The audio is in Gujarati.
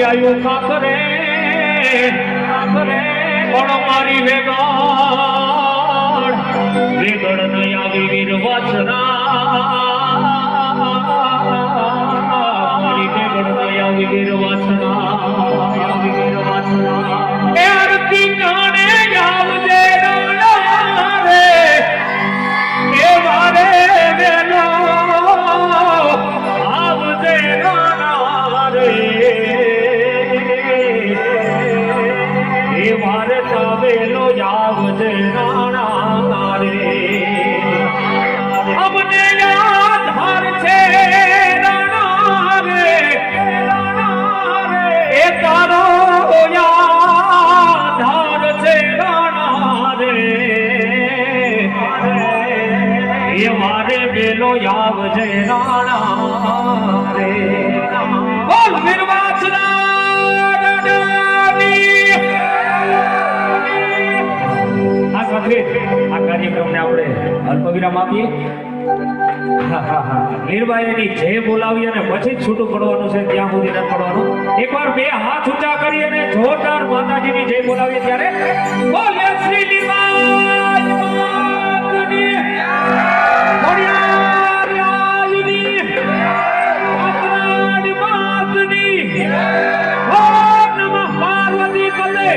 આવ્યું કાકરે કાકરે પણ મારી વેગળ વેગળ નહીં આવી વીર વાસના મારી વેગળ નહીં આવી વીર વાસના આવી વીર વાસના એ આરતી કાણે આવજે રાણા રે એ મારે વેલો આવજે રાણા રે એ મારે તવેલો આવજે રાણા રે અમને યાદ છે રાણા રે એ તારો યાદ છે રાણા રે એ મારે વેલો આવજે રાણા રે બોલ વીરવાસના આ કાર્યક્રમને આપણે અલ્પવિરામ આપીએ. વીરબાઈની જય બોલાવી અને પછી જ છૂટું પડવાનું છે, ત્યાં સુધી નથી પડવાનું. એકવાર બે હાથ ઊંચા કરી અને જોરદાર માતાજીની જય બોલાવીએ ત્યારે બોલે શ્રી લીલાવતી માતની ખોડિયારની માતની ઓમ નમઃ પાર્વતી પતે